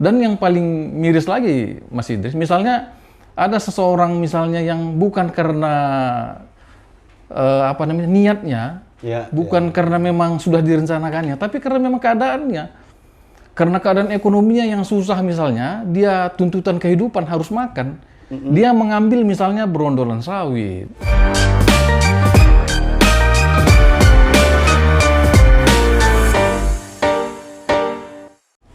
Dan yang paling miris lagi, Mas Idris, misalnya ada seseorang misalnya yang bukan karena niatnya, bukan karena memang sudah direncanakannya, tapi karena memang keadaannya, karena keadaan ekonominya yang susah misalnya, dia tuntutan kehidupan harus makan, dia mengambil misalnya berondolan sawit.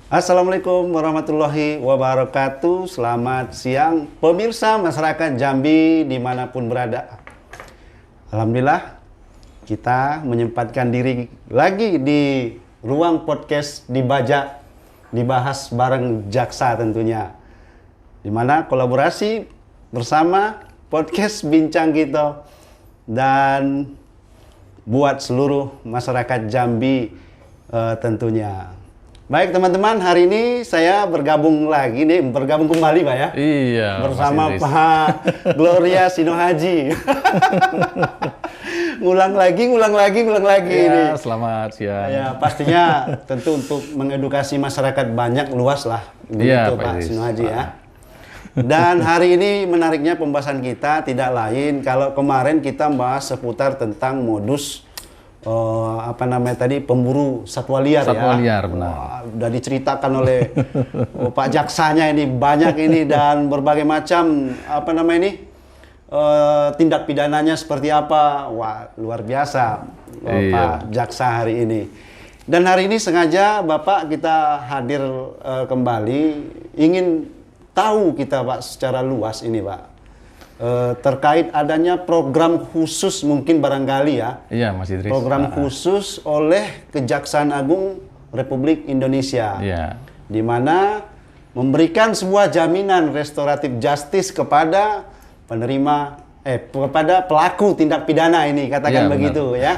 Assalamualaikum warahmatullahi wabarakatuh. Selamat siang pemirsa masyarakat Jambi dimanapun berada. Alhamdulillah kita menyempatkan diri lagi di ruang podcast Dibajak, dibahas bareng Jaksa tentunya, dimana kolaborasi bersama podcast Bincang Kita dan buat seluruh masyarakat Jambi tentunya. Baik teman-teman, hari ini saya bergabung kembali Pak ya. Iya. Bersama Pak Gloria Sinohaji. ngulang lagi Ya, ini. selamat siang. Ya, pastinya tentu untuk mengedukasi masyarakat banyak luas lah. Begitu Pak Sinohaji ya. Dan hari ini menariknya pembahasan kita tidak lain kalau kemarin kita membahas seputar tentang modus pemburu satwa liar ya. Satwa liar, benar. Wah, udah diceritakan oleh Pak Jaksanya ini banyak ini dan berbagai macam tindak pidananya seperti apa. Wah, luar biasa Pak Jaksa hari ini. Dan hari ini sengaja Bapak kita hadir kembali ingin tahu kita Pak secara luas ini Pak. Terkait adanya program khusus mungkin barangkali ya. Iya, Mas Idris. Program khusus oleh Kejaksaan Agung Republik Indonesia. Iya. Di mana memberikan sebuah jaminan restoratif justice kepada kepada pelaku tindak pidana ini, katakan begitu ya.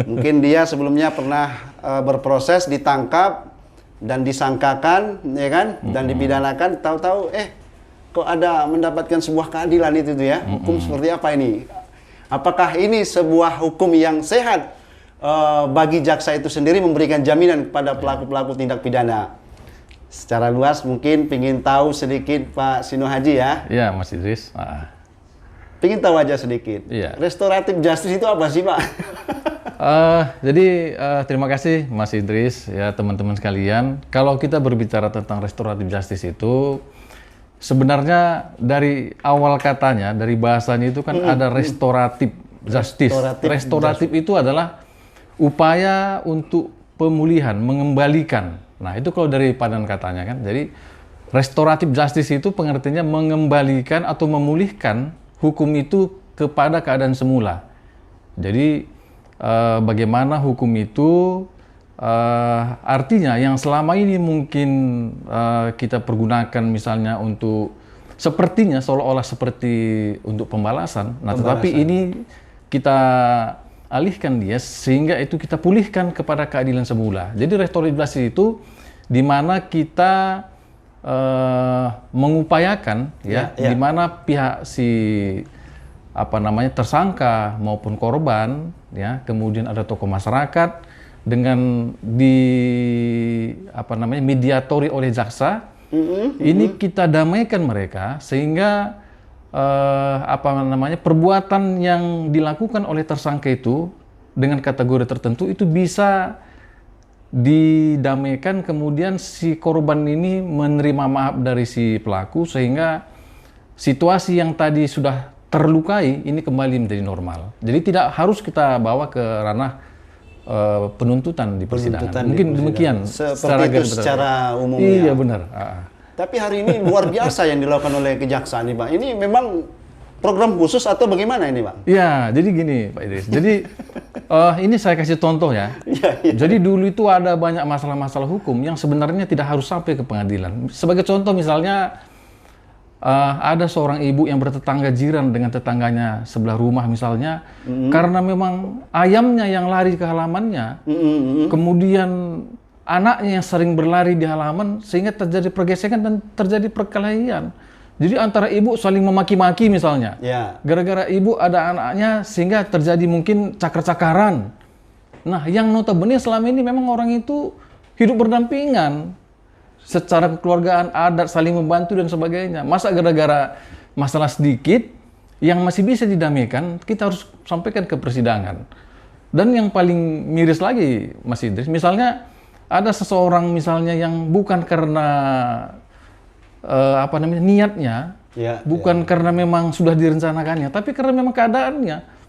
Mungkin dia sebelumnya pernah berproses, ditangkap dan disangkakan ya kan, dan dipidanakan, tahu-tahu kok ada mendapatkan sebuah keadilan itu tuh ya. Hukum seperti apa ini? Apakah ini sebuah hukum yang sehat bagi jaksa itu sendiri memberikan jaminan kepada pelaku-pelaku tindak pidana? Secara luas mungkin pingin tahu sedikit Pak Sinohaji ya. Iya, Mas Idris. Pingin tahu aja sedikit. Iya. Restoratif justice itu apa sih Pak? Jadi terima kasih Mas Idris ya, teman-teman sekalian. Kalau kita berbicara tentang restoratif justice itu sebenarnya dari awal katanya, dari bahasanya itu kan ada restoratif justice. Restoratif itu adalah upaya untuk pemulihan, mengembalikan. Nah, itu kalau dari padanan katanya kan. Jadi restoratif justice itu pengertiannya mengembalikan atau memulihkan hukum itu kepada keadaan semula. Jadi bagaimana hukum itu artinya yang selama ini mungkin kita pergunakan misalnya untuk sepertinya seolah-olah seperti untuk pembalasan. Nah, tetapi ini kita alihkan dia sehingga itu kita pulihkan kepada keadilan semula. Jadi restoratif justice itu di mana kita mengupayakan di mana pihak tersangka maupun korban ya, kemudian ada tokoh masyarakat dengan mediatori oleh jaksa, ini kita damaikan mereka sehingga perbuatan yang dilakukan oleh tersangka itu dengan kategori tertentu itu bisa didamaikan, kemudian si korban ini menerima maaf dari si pelaku sehingga situasi yang tadi sudah terlukai ini kembali menjadi normal. Jadi tidak harus kita bawa ke ranah penuntutan di persidangan. Mungkin demikian secara umum. Iya benar. Tapi hari ini luar biasa yang dilakukan oleh kejaksaan nih Pak. Ini memang program khusus atau bagaimana ini Pak? Ya, jadi gini Pak Idris. Jadi ini saya kasih contoh ya. Jadi dulu itu ada banyak masalah-masalah hukum yang sebenarnya tidak harus sampai ke pengadilan. Sebagai contoh misalnya ada seorang ibu yang bertetangga jiran dengan tetangganya sebelah rumah misalnya, karena memang ayamnya yang lari ke halamannya, kemudian anaknya yang sering berlari di halaman sehingga terjadi pergesekan dan terjadi perkelahian. Jadi antara ibu saling memaki-maki misalnya, gara-gara ibu ada anaknya sehingga terjadi mungkin cakar-cakaran. Nah, yang notabene selama ini memang orang itu hidup berdampingan. secara kekeluargaan, adat, saling membantu dan sebagainya. Masa gara-gara masalah sedikit yang masih bisa didamaikan, kita harus sampaikan ke persidangan. Dan yang paling miris lagi, Mas Idris, misalnya ada seseorang misalnya yang bukan karena niatnya, bukan karena memang sudah direncanakannya, tapi karena memang keadaannya.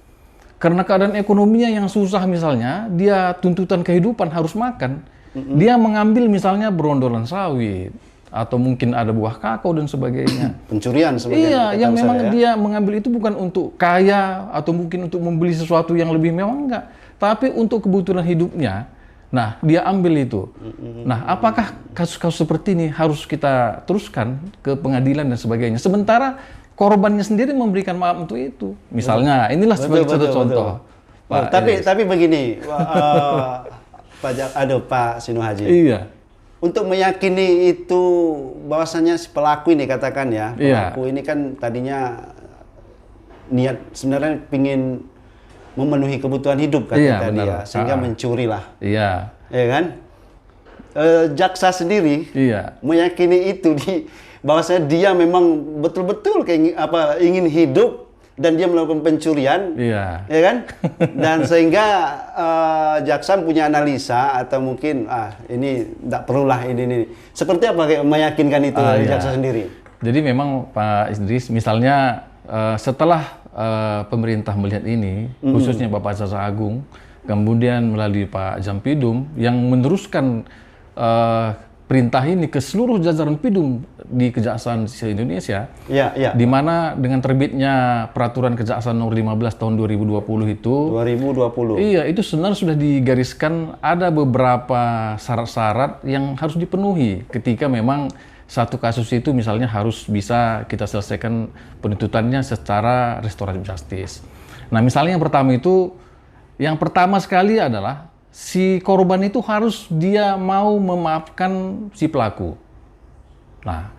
Karena keadaan ekonominya yang susah misalnya, dia tuntutan kehidupan harus makan. Dia mengambil misalnya berondolan sawit, atau mungkin ada buah kakao dan sebagainya. Pencurian sebenarnya. Iya, yang memang dia mengambil itu bukan untuk kaya, atau mungkin untuk membeli sesuatu yang lebih mewah, enggak. Tapi untuk kebutuhan hidupnya. Nah, dia ambil itu. Nah, apakah kasus-kasus seperti ini harus kita teruskan ke pengadilan dan sebagainya? Sementara korbannya sendiri memberikan maaf untuk itu. Misalnya, inilah sebagai contoh. Pak, tapi begini, Pak Sinu Haji. Iya. Untuk meyakini itu bahwasanya si pelaku ini katakan ya, pelaku ini kan tadinya niat sebenarnya pingin memenuhi kebutuhan hidup tadi ya, sehingga mencuri lah. Iya. Ya kan? Jaksa sendiri meyakini itu bahwasanya dia memang betul-betul ingin hidup dan dia melakukan pencurian, ya kan? Dan sehingga jaksa punya analisa atau mungkin ini tidak perlulah ini. Seperti apa kayak meyakinkan itu jaksa sendiri? Jadi memang Pak Idris, misalnya setelah pemerintah melihat ini, khususnya Bapak Jaksa Agung, kemudian melalui Pak Jampidum yang meneruskan perintah ini ke seluruh jajaran Pidum di Kejaksaan se-Indonesia, di mana dengan terbitnya Peraturan Kejaksaan Nomor 15 Tahun 2020 itu, iya, itu sebenarnya sudah digariskan ada beberapa syarat-syarat yang harus dipenuhi ketika memang satu kasus itu misalnya harus bisa kita selesaikan penuntutannya secara restoratif justice. Nah, misalnya yang pertama sekali adalah si korban itu harus dia mau memaafkan si pelaku. Nah,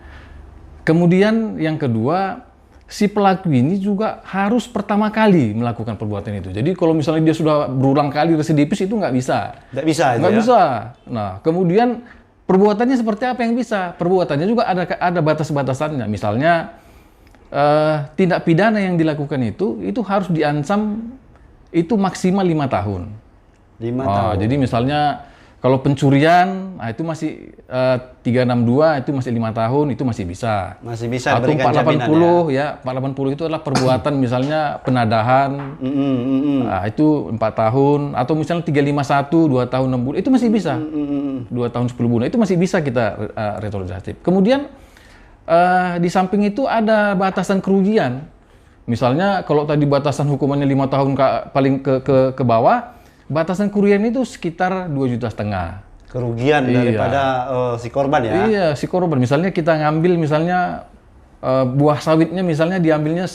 kemudian yang kedua, si pelaku ini juga harus pertama kali melakukan perbuatan itu. Jadi kalau misalnya dia sudah berulang kali residivis itu nggak bisa. Nggak bisa. Nggak bisa. Nah, kemudian perbuatannya seperti apa yang bisa? Perbuatannya juga ada batas-batasannya. Misalnya tindak pidana yang dilakukan itu harus diancam itu maksimal 5 tahun. 5 tahun. Jadi misalnya kalau pencurian, itu masih 362 itu masih 5 tahun, itu masih bisa. Masih bisa. Atau 480 ya, 480 itu adalah perbuatan misalnya penadahan, itu 4 tahun. Atau misalnya 351 2 tahun 6 bulan, itu masih bisa. 2 tahun 10 bulan itu masih bisa kita retroaktif. Kemudian di samping itu ada batasan kerugian. Misalnya kalau tadi batasan hukumannya 5 tahun paling ke bawah, batasan kerugian itu sekitar 2,5 juta. Kerugian daripada si korban ya? Iya, si korban. Misalnya kita ngambil misalnya buah sawitnya misalnya diambilnya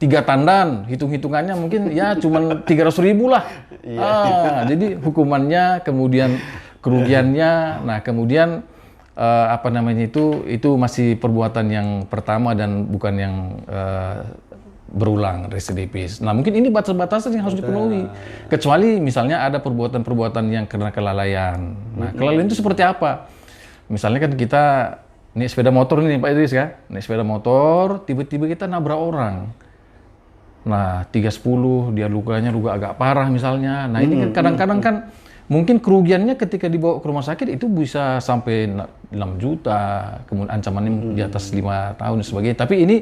3 tandan, hitung-hitungannya mungkin ya cuma 300.000 lah. Jadi hukumannya, kemudian kerugiannya, nah kemudian itu masih perbuatan yang pertama dan bukan yang berulang residivis. Nah, mungkin ini batas-batasan yang harus dipenuhi. Kecuali misalnya ada perbuatan-perbuatan yang karena kelalaian. Nah, kelalaian itu seperti apa? Misalnya kan kita naik sepeda motor nih Pak Idris ya. Naik sepeda motor, tiba-tiba kita nabrak orang. Nah, 310, dia lukanya juga agak parah misalnya. Nah, ini kan kadang-kadang kan mungkin kerugiannya ketika dibawa ke rumah sakit itu bisa sampai 6 juta, kemudian ancamannya di atas 5 tahun dan sebagainya. Tapi ini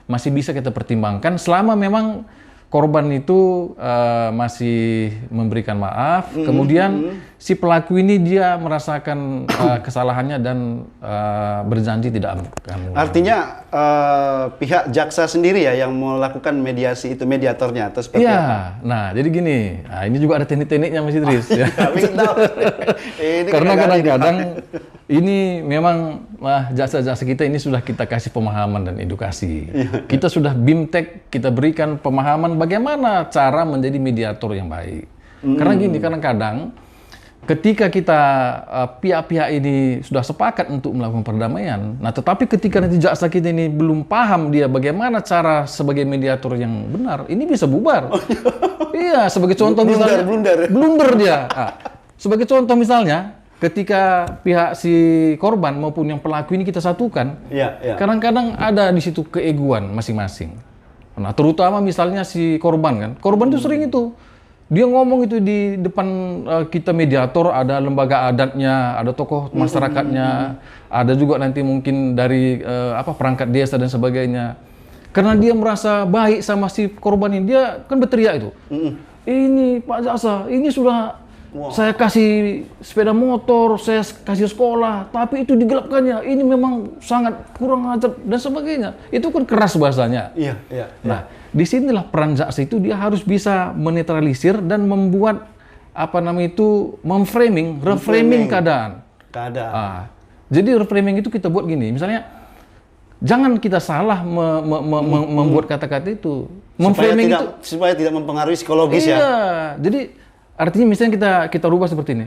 masih bisa kita pertimbangkan selama memang korban itu masih memberikan maaf, kemudian si pelaku ini dia merasakan kesalahannya dan berjanji tidak akan. Artinya pihak jaksa sendiri ya yang melakukan mediasi itu, mediatornya atau seperti apa? Nah jadi gini, ini juga ada teknik-tekniknya Mas Idris. Ya. Karena kadang-kadang ini memang jaksa-jaksa kita ini sudah kita kasih pemahaman dan edukasi. Kita sudah BIMTEK, kita berikan pemahaman bagaimana cara menjadi mediator yang baik. Karena gini, kadang-kadang ketika kita pihak-pihak ini sudah sepakat untuk melakukan perdamaian, nah tetapi ketika nanti jaksa kita ini belum paham dia bagaimana cara sebagai mediator yang benar, ini bisa bubar. Iya, sebagai contoh misalnya blunder dia. Sebagai contoh misalnya, ketika pihak si korban maupun yang pelaku ini kita satukan, kadang-kadang ada di situ keegoan masing-masing. Nah, terutama misalnya si korban itu sering itu dia ngomong itu di depan kita mediator, ada lembaga adatnya, ada tokoh masyarakatnya, ada juga nanti mungkin dari perangkat desa dan sebagainya. Karena dia merasa baik sama si korban ini, dia kan berteriak itu. Ini Pak Jaksa, ini sudah saya kasih sepeda motor, saya kasih sekolah, tapi itu digelapkannya. Ini memang sangat kurang ajar dan sebagainya. Itu kan keras bahasanya. Nah, disinilah peran jaksa itu dia harus bisa menetralisir dan membuat reframing keadaan. Jadi reframing itu kita buat gini, misalnya jangan kita salah membuat kata-kata itu. Supaya tidak mempengaruhi psikologis Jadi artinya misalnya kita rubah seperti ini.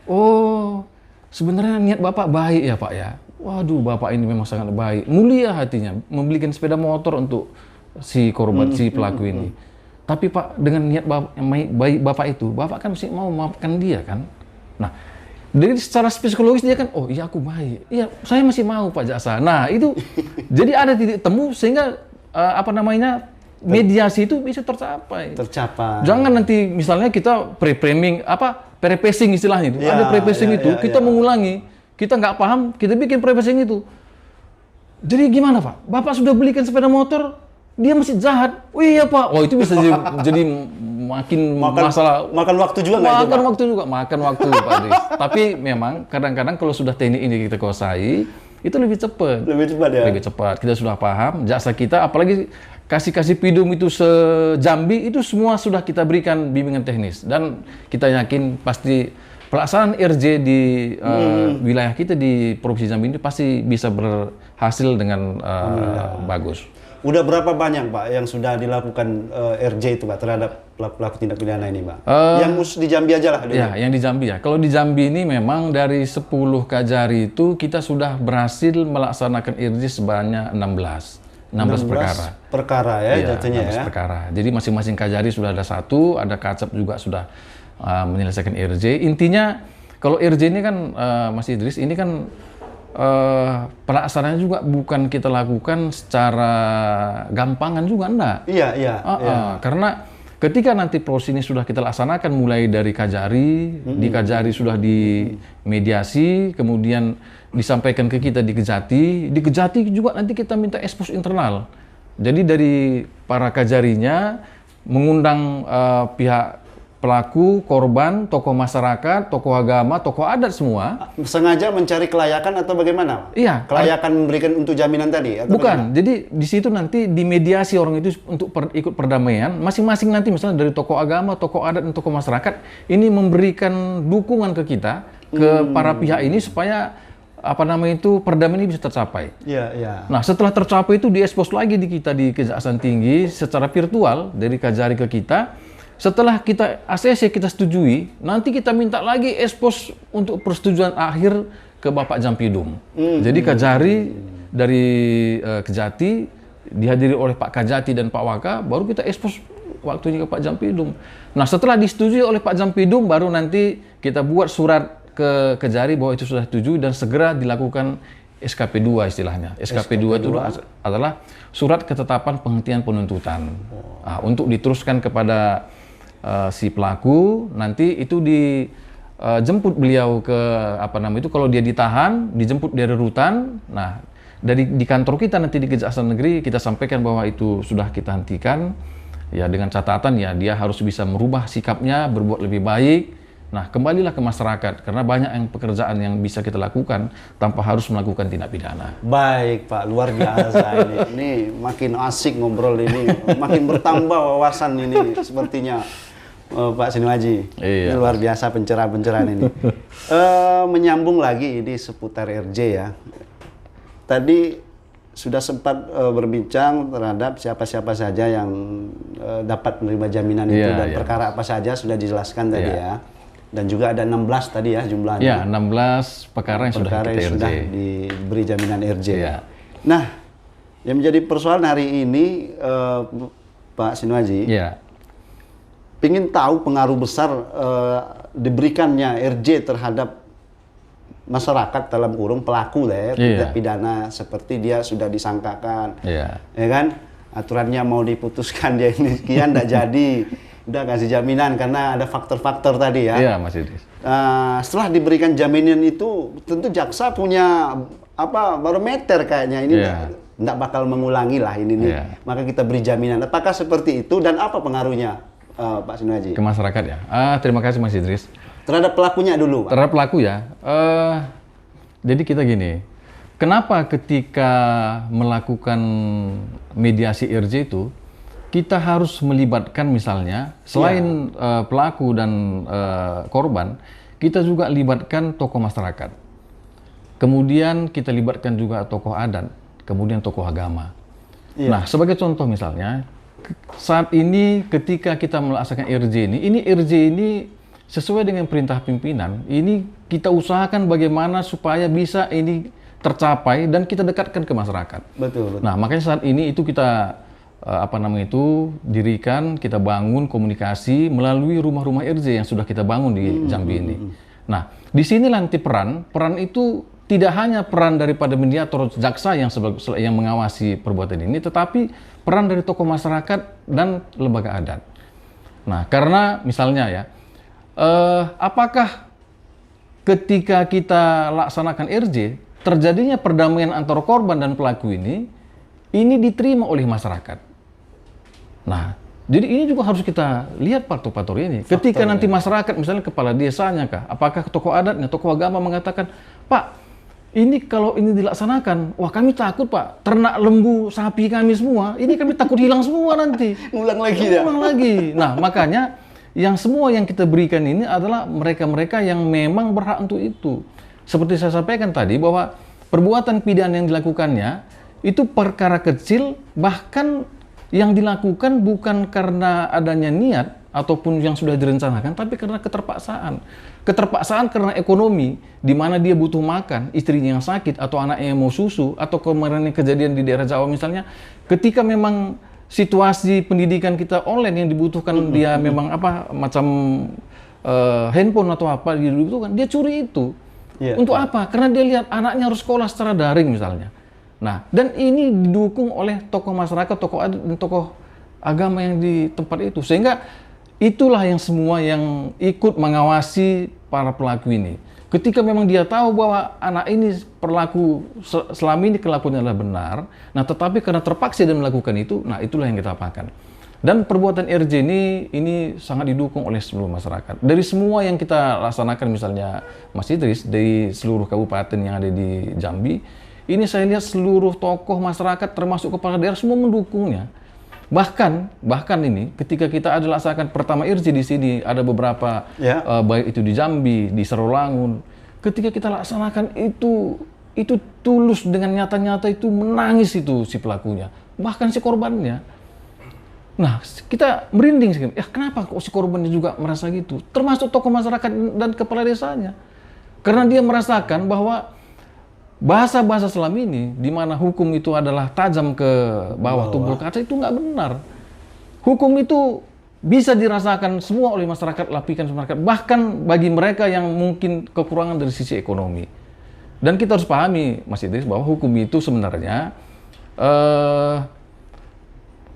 Oh, sebenarnya niat Bapak baik ya Pak ya. Waduh, Bapak ini memang sangat baik. Mulia hatinya membelikan sepeda motor untuk si korban, si pelaku ini. Tapi Pak, dengan niat baik Bapak itu, Bapak kan mesti mau memaafkan dia kan. Nah, dari secara psikologis dia kan, oh iya aku baik. Iya, saya masih mau Pak Jaksa. Nah, itu jadi ada titik temu sehingga mediasi itu bisa tercapai. Jangan nanti misalnya kita pre-pacing istilahnya itu. Ada pre-pacing itu, kita mengulangi. Kita nggak paham, kita bikin pre-pacing itu. Jadi gimana Pak? Bapak sudah belikan sepeda motor, dia masih jahat. Oh iya Pak. Oh itu bisa jadi makan waktu juga nggak itu Pak? Makan waktu Pak Adris. Tapi memang kadang-kadang kalau sudah teknik ini kita kuasai, itu lebih cepat. Lebih cepat. Kita sudah paham, jaksa kita apalagi kasih pidum itu se-Jambi itu semua sudah kita berikan bimbingan teknis dan kita yakin pasti pelaksanaan RJ di wilayah kita di Provinsi Jambi ini pasti bisa berhasil dengan bagus. Udah berapa banyak Pak yang sudah dilakukan RJ itu Pak terhadap pelaku tindak pidana ini Pak? Yang khusus di Jambi aja lah dulu. Ya, yang di Jambi ya. Kalau di Jambi ini memang dari 10 Kajari itu kita sudah berhasil melaksanakan RJ sebanyak 16 perkara jatuhnya 16 perkara. Jadi masing-masing Kajari sudah ada satu, ada Kacap juga sudah menyelesaikan RJ. Intinya kalau RJ ini kan Mas Idris ini kan pelaksanaannya juga bukan kita lakukan secara gampangan juga enggak. Karena ketika nanti proses ini sudah kita laksanakan mulai dari Kajari, di Kajari sudah dimediasi, kemudian disampaikan ke kita di Kejati juga nanti kita minta ekspos internal. Jadi dari para Kajarinya mengundang pihak pelaku, korban, tokoh masyarakat, tokoh agama, tokoh adat semua. Sengaja mencari kelayakan atau bagaimana? Iya. Kelayakan memberikan untuk jaminan tadi? Atau bukan. Bagaimana? Jadi di situ nanti dimediasi orang itu untuk ikut perdamaian. Masing-masing nanti misalnya dari tokoh agama, tokoh adat, dan tokoh masyarakat ini memberikan dukungan ke kita, ke para pihak ini supaya perdamaian ini bisa tercapai. Nah, setelah tercapai itu diekspos lagi di Kejaksaan Tinggi secara virtual dari Kajari ke kita. Setelah kita ACC kita setujui, nanti kita minta lagi ekspos untuk persetujuan akhir ke Bapak Jampidum. Jadi Kajari dari Kejati dihadiri oleh Pak Kajati dan Pak Waka, baru kita ekspos waktunya ke Pak Jampidum. Nah, setelah disetujui oleh Pak Jampidum, baru nanti kita buat surat ke Kejari bahwa itu sudah setuju dan segera dilakukan SKP 2 istilahnya. SKP 2 itu adalah surat ketetapan penghentian penuntutan. Nah, untuk diteruskan kepada si pelaku, nanti itu dijemput beliau ke kalau dia ditahan, dijemput dari rutan. Nah, di kantor kita nanti di Kejaksaan Negeri kita sampaikan bahwa itu sudah kita hentikan. Ya dengan catatan ya dia harus bisa merubah sikapnya, berbuat lebih baik. Nah, kembalilah ke masyarakat karena banyak pekerjaan yang bisa kita lakukan tanpa harus melakukan tindak pidana. Baik Pak, luar biasa ini. Ini makin asik ngobrol ini, makin bertambah wawasan ini sepertinya. Pak Sinuaji, iya. Luar biasa pencerahan-pencerahan ini. Menyambung lagi ini seputar RJ ya. Tadi sudah sempat berbincang terhadap siapa-siapa saja yang dapat menerima jaminan itu dan perkara apa saja sudah dijelaskan tadi ya. Dan juga ada 16 tadi ya jumlahnya. Ya, 16 perkara yang sudah diberi jaminan RJ. Ya. Nah, yang menjadi persoalan hari ini Pak Sinuaji. Ya. Ingin tahu pengaruh besar diberikannya RJ terhadap masyarakat dalam kurung pelaku lah ya, tindak pidana seperti dia sudah disangkakan, ya kan? Aturannya mau diputuskan dia ini sekian, tidak jadi, udah kasih jaminan karena ada faktor-faktor tadi ya. Iya, Mas Idris. Setelah diberikan jaminan itu, tentu jaksa punya barometer kayaknya ini tidak bakal mengulangi lah ini nih. Maka kita beri jaminan. Apakah seperti itu dan apa pengaruhnya, Pak Sinuaji? Ke masyarakat ya. Terima kasih Mas Idris. Terhadap pelakunya dulu, Pak. Terhadap pelaku ya. Jadi kita gini, kenapa ketika melakukan mediasi IRJ itu kita harus melibatkan misalnya selain pelaku dan korban, kita juga libatkan tokoh masyarakat. Kemudian kita libatkan juga tokoh adat, kemudian tokoh agama. Nah, sebagai contoh misalnya, saat ini ketika kita melaksanakan IRJ ini sesuai dengan perintah pimpinan, ini kita usahakan bagaimana supaya bisa ini tercapai dan kita dekatkan ke masyarakat. Betul. Nah, makanya saat ini itu kita dirikan, kita bangun komunikasi melalui rumah-rumah IRJ yang sudah kita bangun di Jambi ini. Nah, di sini nanti peran itu tidak hanya peran daripada mediator jaksa yang mengawasi perbuatan ini, tetapi peran dari tokoh masyarakat dan lembaga adat. Nah, karena misalnya ya, apakah ketika kita laksanakan IRJ, terjadinya perdamaian antara korban dan pelaku ini diterima oleh masyarakat. Nah, jadi ini juga harus kita lihat faktor-faktor ini. Ketika nanti masyarakat, misalnya kepala desanya kah, apakah tokoh adatnya, tokoh agama mengatakan, Pak, ini kalau ini dilaksanakan, wah kami takut Pak, ternak lembu, sapi kami semua, ini kami takut hilang semua nanti. Ngulang lagi. Nah, makanya semua yang kita berikan ini adalah mereka-mereka yang memang berhak untuk itu. Seperti saya sampaikan tadi bahwa perbuatan pidana yang dilakukannya itu perkara kecil, bahkan yang dilakukan bukan karena adanya niat ataupun yang sudah direncanakan, tapi karena keterpaksaan. Keterpaksaan karena ekonomi, di mana dia butuh makan, istrinya yang sakit, atau anaknya yang mau susu, atau kemarin kejadian di daerah Jawa misalnya, ketika memang situasi pendidikan kita online yang dibutuhkan dia memang handphone atau apa dibutuhkan, dia curi itu. Untuk apa? Karena dia lihat anaknya harus sekolah secara daring misalnya. Nah, dan ini didukung oleh tokoh masyarakat, tokoh adat, dan tokoh agama yang di tempat itu. Sehingga itulah yang semua yang ikut mengawasi para pelaku ini. Ketika memang dia tahu bahwa anak ini selama ini kelakuannya adalah benar, nah tetapi karena terpaksa dia melakukan itu, nah itulah yang kita apakan. Dan perbuatan IRJ ini sangat didukung oleh seluruh masyarakat. Dari semua yang kita laksanakan misalnya Mas Idris, dari seluruh kabupaten yang ada di Jambi, ini saya lihat seluruh tokoh masyarakat termasuk kepala daerah semua mendukungnya. Bahkan ini ketika kita ada laksanakan pertama IRJ di sini, ada beberapa baik itu di Jambi, di Serolangun, ketika kita laksanakan itu tulus dengan nyata-nyata itu menangis itu si pelakunya, bahkan si korbannya. Nah, kita merinding sih. Kenapa kok si korbannya juga merasa gitu? Termasuk tokoh masyarakat dan kepala desanya. Karena dia merasakan bahwa bahasa-bahasa selama ini, di mana hukum itu adalah tajam ke bawah tubuh kaca, itu nggak benar. Hukum itu bisa dirasakan semua oleh masyarakat, lapisan masyarakat, bahkan bagi mereka yang mungkin kekurangan dari sisi ekonomi. Dan kita harus pahami, Mas Idris, bahwa hukum itu sebenarnya,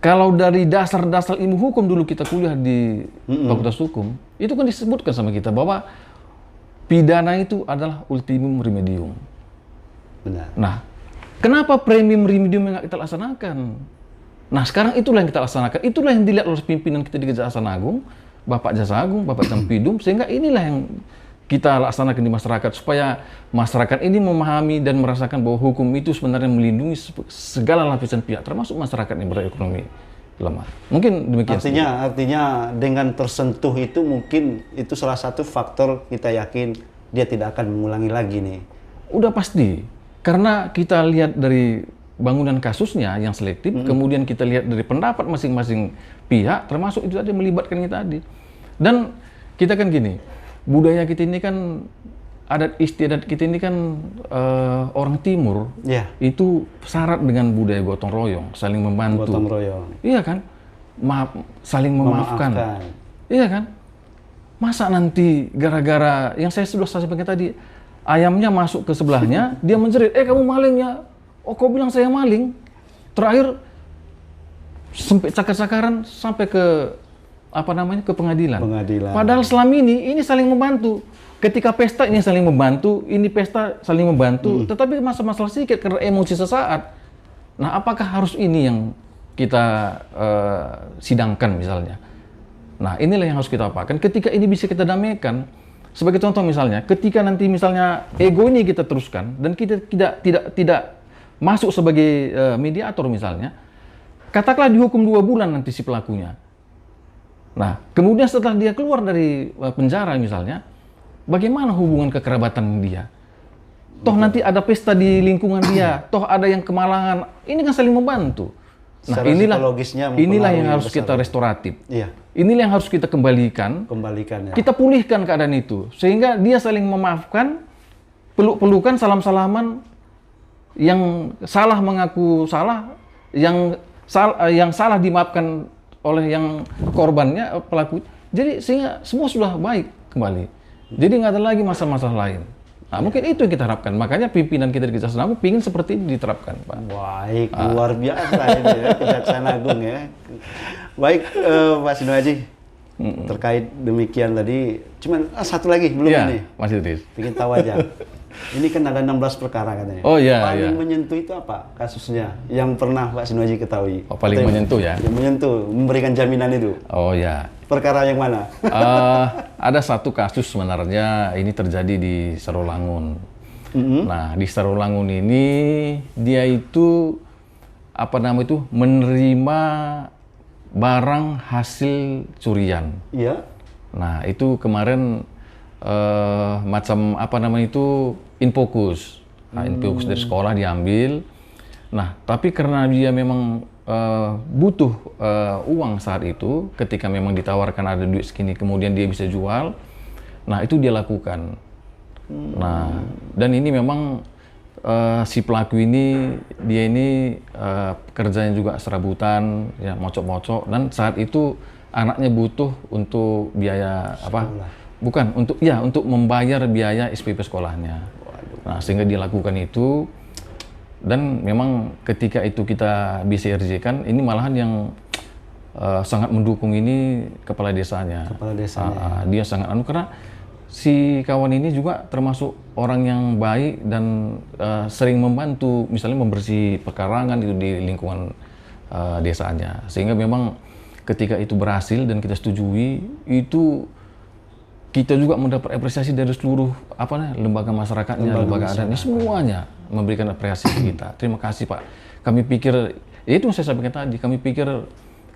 kalau dari dasar-dasar ilmu hukum dulu kita kuliah di Fakultas Hukum, itu kan disebutkan sama kita bahwa pidana itu adalah ultimum remedium. Benar. Nah, kenapa premium remedium yang nggak kita laksanakan? Nah, sekarang itulah yang kita laksanakan. Itulah yang dilihat oleh pimpinan kita di Kejaksaan Agung, Bapak Jaksa Agung, Bapak Jampidum, sehingga inilah yang kita laksanakan di masyarakat, supaya masyarakat ini memahami dan merasakan bahwa hukum itu sebenarnya melindungi segala lapisan pihak, termasuk masyarakat yang berekonomi lemah. Mungkin demikian. Artinya dengan tersentuh itu mungkin itu salah satu faktor kita yakin dia tidak akan mengulangi lagi nih. Udah pasti. Karena kita lihat dari bangunan kasusnya yang selektif, kemudian kita lihat dari pendapat masing-masing pihak, termasuk itu tadi melibatkan kita tadi. Dan kita kan gini, budaya kita ini kan, adat istiadat kita ini kan orang timur, itu syarat dengan budaya gotong royong, saling membantu. Gotong royong. Iya kan? Saling memaafkan. Iya kan? Masa nanti gara-gara yang saya sudah sampaikan tadi, ayamnya masuk ke sebelahnya, dia menjerit, kamu maling ya? Oh, kau bilang saya maling. Terakhir sampai cakar-cakaran sampai ke ke pengadilan. Padahal selama ini saling membantu. Ketika pesta ini saling membantu, ini pesta saling membantu, tetapi masalah sedikit karena emosi sesaat. Nah, apakah harus ini yang kita sidangkan misalnya? Nah, inilah yang harus kita apakan. Ketika ini bisa kita damaikan, sebagai contoh misalnya, ketika nanti misalnya ego ini kita teruskan dan kita tidak masuk sebagai mediator misalnya, katakanlah dihukum 2 bulan nanti si pelakunya. Nah, kemudian setelah dia keluar dari penjara misalnya, bagaimana hubungan kekerabatan dia? Toh nanti ada pesta di lingkungan dia, toh ada yang kemalangan, ini kan saling membantu. Nah, inilah yang harus kita restoratif. Iya. Inilah yang harus kita kembalikan ya. Kita pulihkan keadaan itu, sehingga dia saling memaafkan, peluk-pelukan, salam-salaman, yang salah mengaku salah, yang salah dimaafkan oleh yang korbannya, pelaku. Jadi sehingga semua sudah baik kembali. Jadi nggak ada lagi masalah-masalah lain. Nah, mungkin itu yang kita harapkan. Makanya pimpinan kita di Kejaksaan Agung ingin seperti ini diterapkan, Pak. Baik, luar biasa ini ya, Kejaksaan Agung ya. Baik, Pak Sinuaji. Terkait demikian tadi, cuman satu lagi belum ya, ini. Mas Idris. Bikin tahu aja. Ini kan ada 16 perkara katanya. Oh iya. Paling menyentuh itu apa kasusnya? Yang pernah Pak Sinuaji ketahui? Oh, paling menyentuh ya? Yang menyentuh, memberikan jaminan itu. Oh ya. Perkara yang mana? Ada satu kasus sebenarnya ini terjadi di Sarolangun. Nah, di Sarolangun ini dia itu menerima barang hasil curian. Iya. Nah, itu kemarin infokus. Nah, infokus dari sekolah diambil. Nah, tapi karena dia memang butuh uang saat itu, ketika memang ditawarkan ada duit segini, kemudian dia bisa jual. Nah, itu dia lakukan. Nah, dan ini memang si pelaku ini, dia ini kerjanya juga serabutan, ya mocok-mocok. Dan saat itu anaknya butuh untuk biaya Bukan, untuk membayar biaya SPP sekolahnya. Nah, sehingga dia lakukan itu, dan memang ketika itu kita BCRJ-kan, ini malahan yang sangat mendukung ini kepala desanya. Dia sangat karena si kawan ini juga termasuk orang yang baik dan sering membantu, misalnya membersih pekarangan itu di lingkungan desanya. Sehingga memang ketika itu berhasil dan kita setujui, itu kita juga mendapat apresiasi dari seluruh lembaga masyarakatnya, lembaga adatnya, semuanya memberikan apresiasi kita. Terima kasih, Pak. Kami pikir, ya itu yang saya sampaikan tadi, kami pikir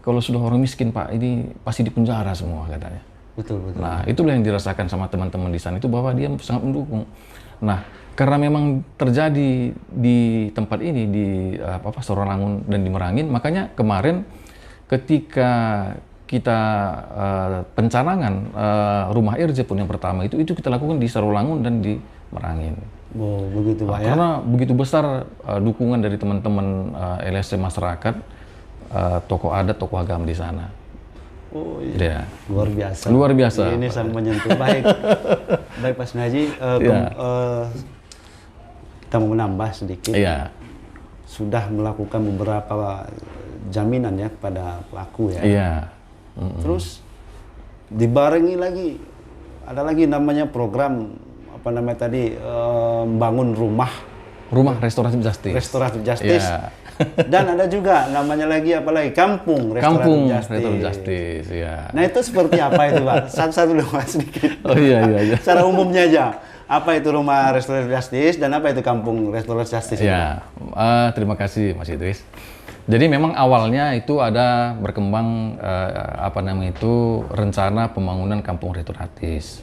kalau sudah orang miskin, Pak, ini pasti dipenjara semua katanya. Betul. Nah, itulah yang dirasakan sama teman-teman di sana itu, bahwa dia sangat mendukung. Nah, karena memang terjadi di tempat ini di Sarolangun dan di Merangin, makanya kemarin ketika kita pencanangan rumah RJ pun yang pertama itu kita lakukan di Sarolangun dan di Merangin. Oh, begitu Pak ya? Karena begitu besar dukungan dari teman-teman LSM masyarakat, tokoh adat, tokoh agama di sana. Oh iya. Luar biasa. Luar biasa. Ini sangat menyentuh. Baik, Pak Sinuaji, kita mau menambah sedikit. Iya. Sudah melakukan beberapa jaminan ya kepada pelaku ya. Iya. Terus dibarengi lagi, ada lagi namanya program membangun rumah restoratif justice. Yeah. Dan ada juga namanya lagi kampung restoratif justice. Ya. Nah, itu seperti apa itu, Pak? Satu-satu dong, Mas, sedikit. Oh iya. Secara umumnya aja, apa itu rumah restoratif justice dan apa itu kampung restoratif justice? Ya, terima kasih Mas Idris. Jadi memang awalnya itu ada berkembang rencana pembangunan kampung restoratif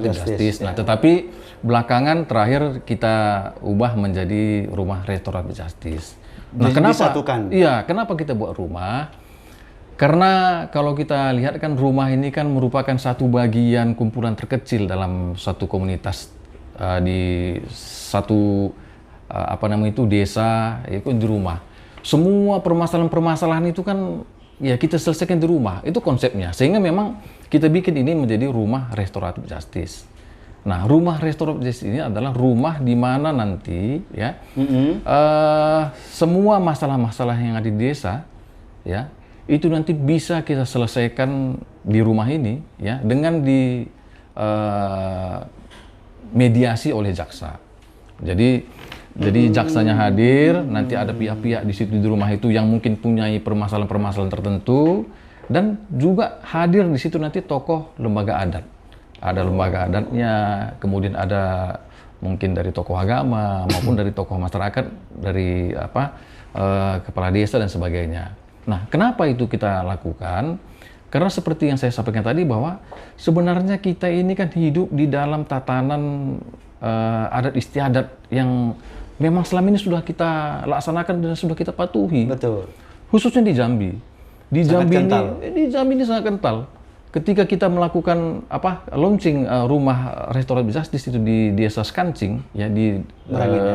justice. Nah, tetapi belakangan terakhir kita ubah menjadi rumah restoratif justice. Nah, kenapa kita buat rumah? Karena kalau kita lihat kan rumah ini kan merupakan satu bagian kumpulan terkecil dalam satu komunitas di satu desa, itu di rumah. Semua permasalahan-permasalahan itu kan ya kita selesaikan di rumah, itu konsepnya. Sehingga memang kita bikin ini menjadi rumah restoratif justice. Nah, rumah restoratif justice ini adalah rumah di mana nanti ya semua masalah-masalah yang ada di desa ya itu nanti bisa kita selesaikan di rumah ini ya dengan di mediasi oleh jaksa. Jadi jaksanya hadir, nanti ada pihak-pihak di situ di rumah itu yang mungkin punya permasalahan-permasalahan tertentu, dan juga hadir di situ nanti tokoh lembaga adat. Ada lembaga adatnya, kemudian ada mungkin dari tokoh agama maupun dari tokoh masyarakat, dari kepala desa dan sebagainya. Nah, kenapa itu kita lakukan? Karena seperti yang saya sampaikan tadi bahwa sebenarnya kita ini kan hidup di dalam tatanan adat istiadat yang memang selama ini sudah kita laksanakan dan sudah kita patuhi. Betul. Khususnya di Jambi. Di Jambi ini sangat kental. Ketika kita melakukan launching rumah restoratif justice itu di Desa Skancing ya di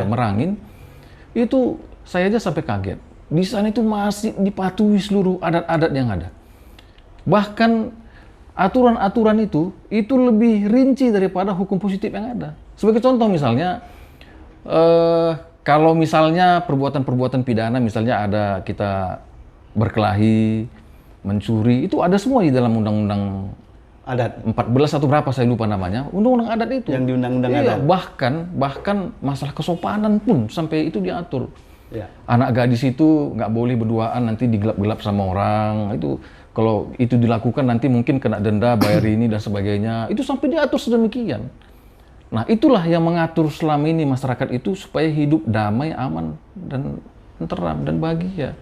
Merangin, itu saya aja sampai kaget. Di sana itu masih dipatuhi seluruh adat-adat yang ada. Bahkan aturan-aturan itu lebih rinci daripada hukum positif yang ada. Sebagai contoh misalnya, kalau misalnya perbuatan-perbuatan pidana, misalnya ada kita berkelahi, mencuri, itu ada semua di dalam undang-undang adat 14 atau berapa saya lupa namanya, undang-undang adat itu. Yang di undang-undang adat. Bahkan masalah kesopanan pun sampai itu diatur. Ya. Anak gadis itu nggak boleh berduaan, nanti digelap-gelap sama orang. Itu kalau itu dilakukan nanti mungkin kena denda, bayar ini dan sebagainya. Itu sampai diatur sedemikian. Nah, itulah yang mengatur selama ini masyarakat itu supaya hidup damai, aman, dan tenteram dan bahagia.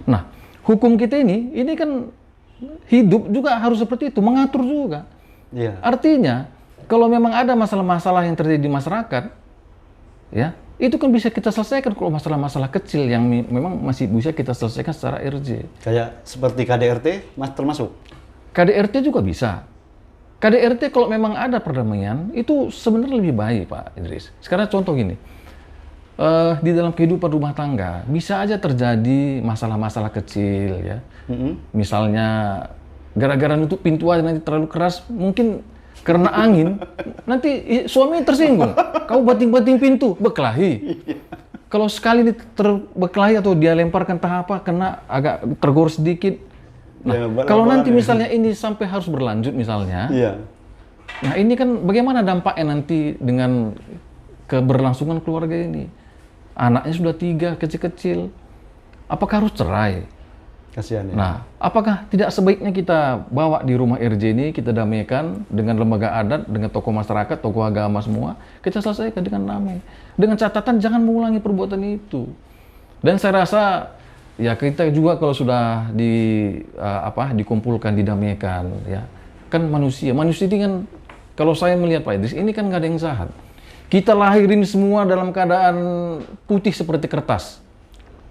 Nah, hukum kita ini kan hidup juga harus seperti itu, mengatur juga. Yeah. Artinya, kalau memang ada masalah-masalah yang terjadi di masyarakat, ya, itu kan bisa kita selesaikan kalau masalah-masalah kecil yang memang masih bisa kita selesaikan secara RJ. Kayak seperti KDRT, Mas termasuk? KDRT juga bisa. KDRT kalau memang ada perdamaian, itu sebenarnya lebih baik, Pak Idris. Sekarang contoh gini, di dalam kehidupan rumah tangga, bisa aja terjadi masalah-masalah kecil, ya. Misalnya, gara-gara nutup pintu aja nanti terlalu keras, mungkin karena angin, nanti suami tersinggung. Kau bating-bating pintu, berkelahi. Kalau sekali terbekelahi atau dia lemparkan kena agak tergores sedikit. Nah, ya, kalau nanti misalnya ini sampai harus berlanjut misalnya, iya. Nah ini kan bagaimana dampaknya nanti dengan keberlangsungan keluarga ini? Anaknya sudah 3, kecil-kecil. Apakah harus cerai? Kasihan ya. Nah, apakah tidak sebaiknya kita bawa di rumah RJ ini, kita damaikan dengan lembaga adat, dengan tokoh masyarakat, tokoh agama semua, kita selesaikan dengan damai. Dengan catatan jangan mengulangi perbuatan itu. Dan saya rasa ya kita juga kalau sudah dikumpulkan, didamaikan, ya kan manusia ini kan kalau saya melihat Pak Idris ini kan nggak ada yang jahat. Kita lahirin semua dalam keadaan putih seperti kertas,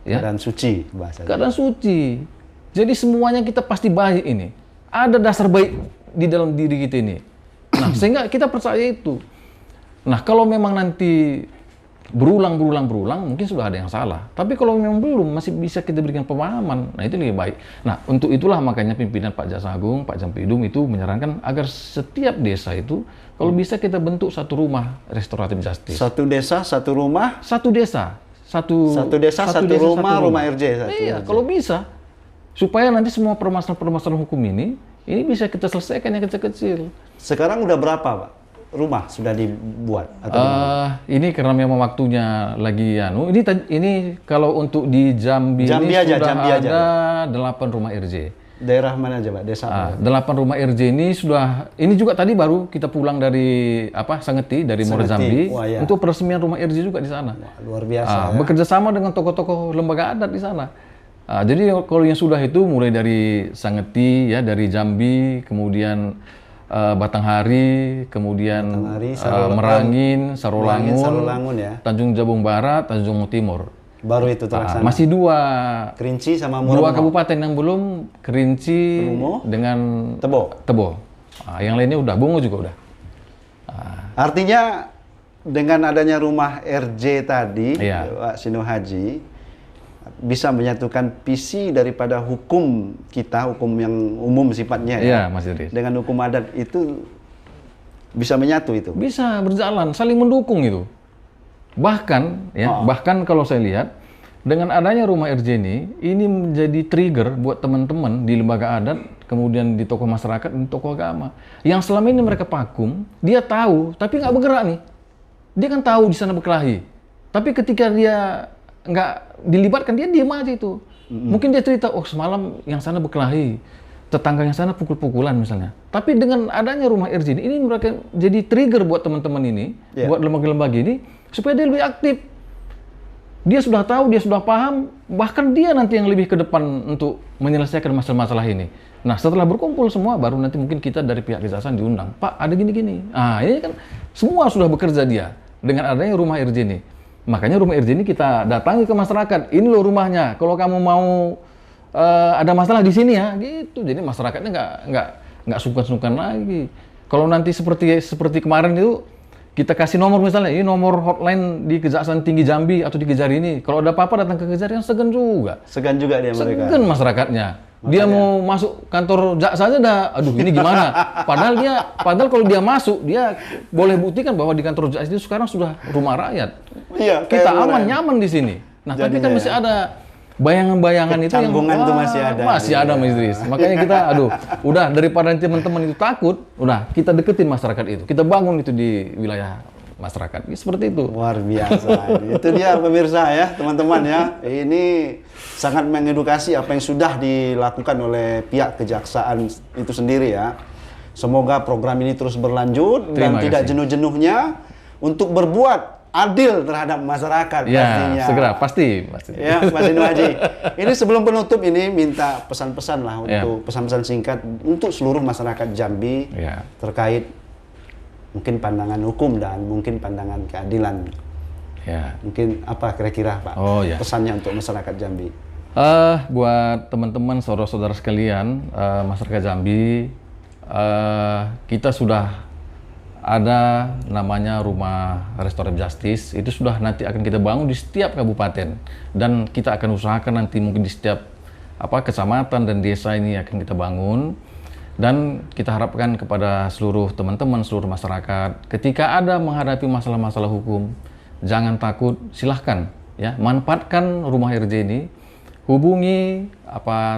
ya. Keadaan suci bahasanya. Keadaan suci. Jadi semuanya kita pasti baik ini. Ada dasar baik di dalam diri kita ini. Nah sehingga kita percaya itu. Nah kalau memang nanti berulang, mungkin sudah ada yang salah. Tapi kalau memang belum, masih bisa kita berikan pemahaman. Nah, itu lebih baik. Nah, untuk itulah makanya pimpinan Pak Jaksa Agung, Pak Jampidum itu menyarankan agar setiap desa itu, kalau bisa kita bentuk satu rumah restoratif justice. Satu desa, satu rumah? Satu desa. Satu rumah RJ. Iya, kalau bisa. Supaya nanti semua permasalahan hukum ini bisa kita selesaikan yang kecil-kecil. Sekarang udah berapa, Pak? Rumah sudah dibuat atau ini karena memang waktunya lagi ini kalau untuk di Jambi ini sudah ada 8 rumah RJ. Daerah mana aja, Pak? Desa 8 rumah RJ ini ini juga tadi baru kita pulang dari Sangeti dari Muara Jambi untuk peresmian rumah RJ juga di sana. Wah, luar biasa. Bekerja sama dengan tokoh-tokoh lembaga adat di sana. Jadi kalau yang sudah itu mulai dari Sangeti ya, dari Jambi, kemudian Batanghari, kemudian Merangin, Sarolangun, ya. Tanjung Jabung Barat, Tanjung Timur. Baru itu terlaksana. Masih 2. Kerinci sama Muara. 2 kabupaten yang belum, Kerinci dengan Tebo. Yang lainnya udah, Bungo juga udah. Artinya dengan adanya rumah RJ tadi, Pak Sino Haji, bisa menyatukan visi daripada hukum kita, hukum yang umum sifatnya ya, Mas Idris. Dengan hukum adat itu bisa menyatu itu. Bisa berjalan, saling mendukung itu. Bahkan ya, bahkan kalau saya lihat dengan adanya rumah RJ ini menjadi trigger buat teman-teman di lembaga adat, kemudian di tokoh masyarakat, di tokoh agama. Yang selama ini mereka vakum, dia tahu, tapi nggak bergerak nih. Dia kan tahu di sana berkelahi. Tapi ketika dia nggak dilibatkan, dia diam aja itu. Mungkin dia cerita, oh semalam yang sana berkelahi, tetangga yang sana pukul-pukulan misalnya. Tapi dengan adanya rumah RJ ini mereka jadi trigger buat teman-teman ini, buat lembaga-lembaga ini, supaya dia lebih aktif. Dia sudah tahu, dia sudah paham, bahkan dia nanti yang lebih ke depan untuk menyelesaikan masalah-masalah ini. Nah, setelah berkumpul semua, baru nanti mungkin kita dari pihak kejaksaan diundang. Pak, ada gini-gini. Ah, ini kan semua sudah bekerja dia dengan adanya rumah RJ ini. Makanya rumah RJ ini kita datangi ke masyarakat. Ini loh rumahnya. Kalau kamu mau ada masalah di sini ya, gitu. Jadi masyarakatnya nggak sungkan-sungkan lagi. Kalau nanti seperti kemarin itu, kita kasih nomor misalnya, ini nomor hotline di Kejaksaan Tinggi Jambi atau di Kejari ini. Kalau ada apa-apa datang ke Kejari, yang segan juga. Segan juga dia mereka. Segan masyarakatnya. Dia mau masuk kantor jaksa aja dah, aduh ini gimana? Padahal kalau dia masuk, dia boleh buktikan bahwa di kantor jaksa itu sekarang sudah rumah rakyat. Iya, kita aman, nyaman di sini. Nah, tapi kan masih ada bayangan-bayangan itu yang itu masih ada. Masih ada, Mas Idris. Makanya kita, udah daripada teman-teman itu takut, udah kita deketin masyarakat itu. Kita bangun itu di wilayah masyarakat. Seperti itu. Luar biasa. Itu dia pemirsa ya, teman-teman ya. Ini sangat mengedukasi apa yang sudah dilakukan oleh pihak kejaksaan itu sendiri ya. Semoga program ini terus berlanjut dan tidak jenuh-jenuhnya untuk berbuat adil terhadap masyarakat pastinya. Segera, pasti. Ya, Mas Inu Haji. Ini sebelum penutup ini minta pesan-pesan lah untuk pesan-pesan singkat untuk seluruh masyarakat Jambi terkait mungkin pandangan hukum dan mungkin pandangan keadilan. Mungkin apa kira-kira Pak pesannya untuk masyarakat Jambi? Buat teman-teman, saudara-saudara sekalian, masyarakat Jambi, kita sudah ada namanya Rumah Restoratif Justice. Itu sudah nanti akan kita bangun di setiap kabupaten, dan kita akan usahakan nanti mungkin di setiap kecamatan dan desa ini akan kita bangun. Dan kita harapkan kepada seluruh teman-teman, seluruh masyarakat, ketika ada menghadapi masalah-masalah hukum, jangan takut, silahkan ya, manfaatkan rumah RJ ini, hubungi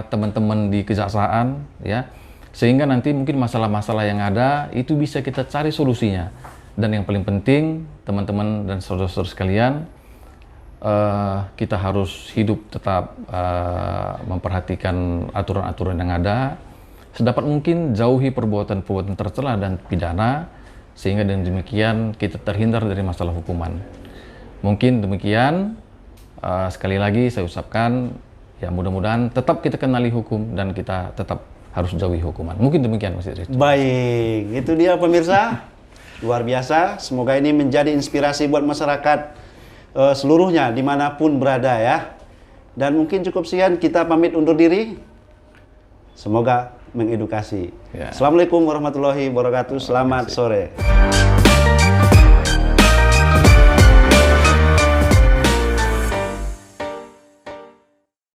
teman-teman di kejaksaan ya, sehingga nanti mungkin masalah-masalah yang ada itu bisa kita cari solusinya. Dan yang paling penting, teman-teman dan saudara-saudara sekalian, kita harus hidup tetap memperhatikan aturan-aturan yang ada. Sedapat mungkin jauhi perbuatan-perbuatan tercela dan pidana, sehingga dengan demikian kita terhindar dari masalah hukuman. Mungkin demikian. Sekali lagi saya ucapkan, ya mudah-mudahan tetap kita kenali hukum dan kita tetap harus jauhi hukuman. Mungkin demikian, Mas Idris. Baik, itu dia pemirsa. Luar biasa. Semoga ini menjadi inspirasi buat masyarakat seluruhnya, dimanapun berada ya. Dan mungkin cukup sekian, kita pamit undur diri. Semoga mengedukasi. Assalamualaikum warahmatullahi wabarakatuh. Selamat sore.